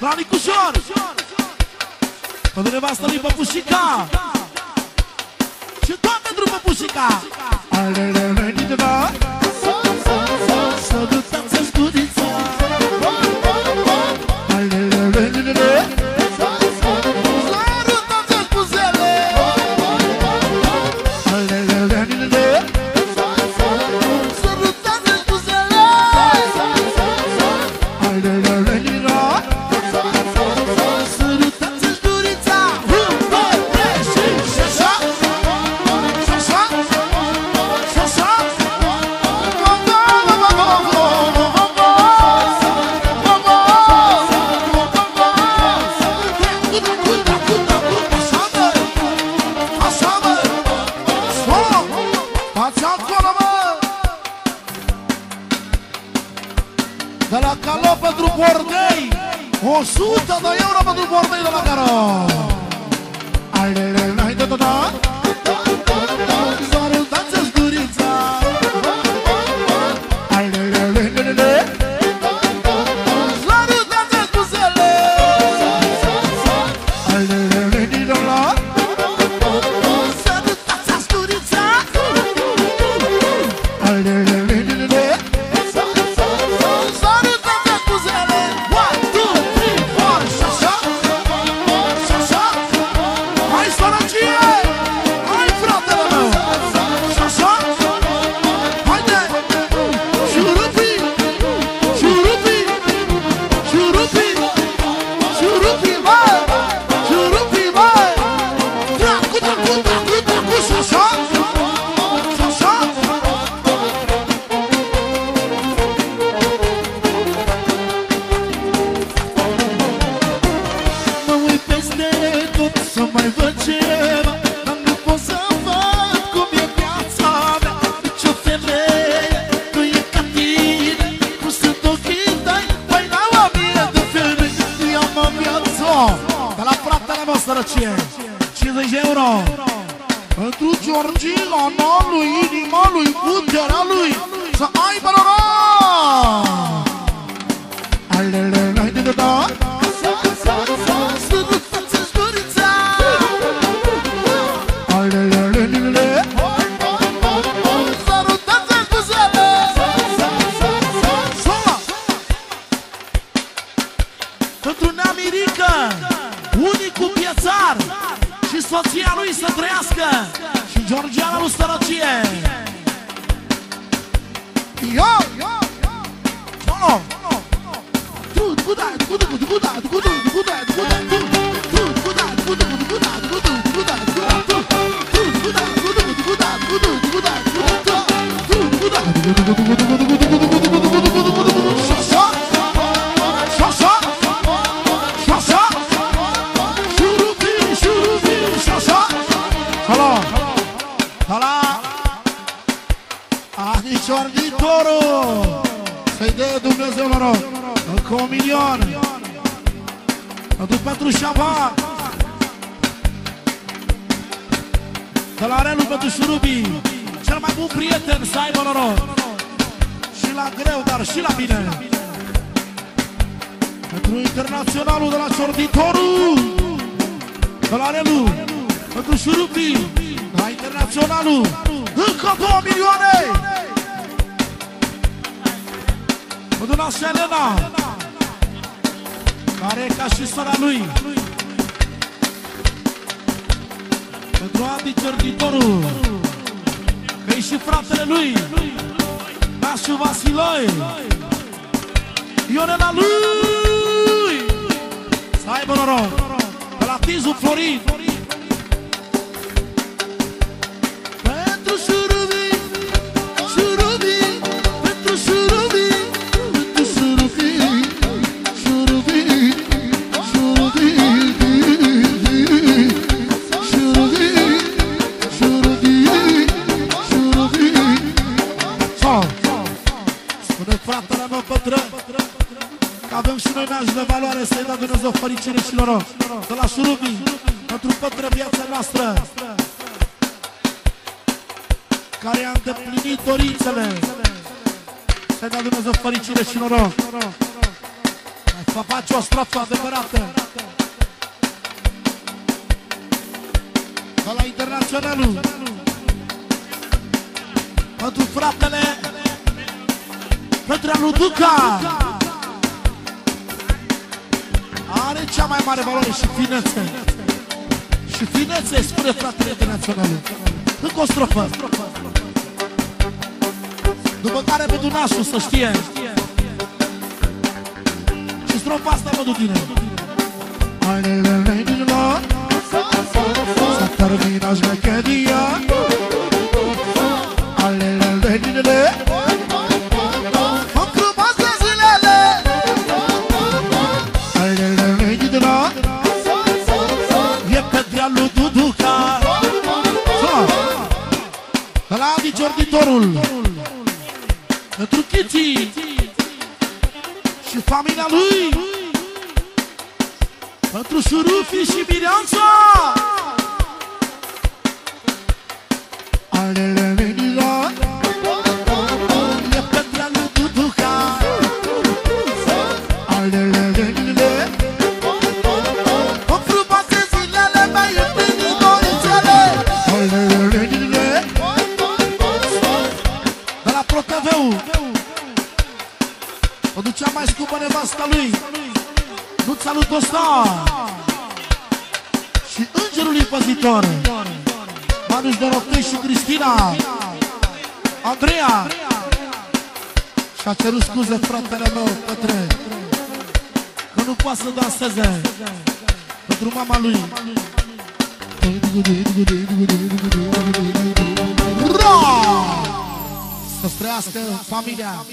la Nicușor, pentru nevastă lui Păpușica și tot pentru Păpușica. Sărutați-ți gurița, sărutați-ți buzele, sărutați-ți buzele, sărutați-ți gurița, și așa, și așa, și așa. De la Calo pentru Bordei, 100 de euro pentru Bordei de la Calo. Sărutați-ți gurița, sărutați-ți buzele, sărutați-ți gurița, de la fratele meu sărăcie, 50 de euro pentru Georgina, lui, inima lui, puterea lui, să aibă noroc. Sărutați-ți gurița, sărutați-ți buzele, pentru Neamirică, unicul piețar și soția lui să trăiască și Georgiana lui sărăcie. Yo! Solo! Ciorditorul, să-i dea Dumnezeu noroc, încă 1 milion, aduc pentru Șaban, de la Relu pentru Șurubii, cel mai bun prieten să aibă noroc, și la greu, dar și la bine, pentru internaționalul de la Ciorditorul, de la Relu, pentru Șurubii, de la internaționalul, încă 2 milioane! Pentru noastră Elena, care e ca și sora lui, pentru Adi Cerditorul, că e și fratele lui, Nașu Vasiloi, Ionela lui, să aibă noroc, pe la Tizu Florin, pentru Șurubii, Șurubii, pentru Șurubii, fratele meu pătrân, că avem și noi nași de valoare, să-i dea Dumnezeu fericire și noroc. De la Șurubii, pentru pătră viața noastră, care a îndeplinit dorințele, să-i dea Dumnezeu fericire și noroc. să faci o strofă adevărată. De la Internaționalul. Pentru fratele Petre Luduca. Are cea mai mare valoare și finețe. Și finețe, spune fratele Internaționalul. Încă o strofă. După care pentru nașul să știe. Și strofa asta mă duc tine. Să termină șmecheria. Mă crumase zilele. E Petrea lui Duduca. Ăla Adi Giorditorul. Pentru Chiții și familia lui. Pentru Șurufi și Mireanța. E Petrea lui Duduca. Mă frumoase zilele, mai împlinit dorițele. De la ProTV-ul o ducea mai scumpă nevasta lui, Nuța lui Tosta. Și îngerul păzitor, Manuș Dorotei și Cristina, Andreea. Și-a cerut scuze fratele meu, Petre, că nu poate să danseze pentru mama lui. Să-ți trăiască familia.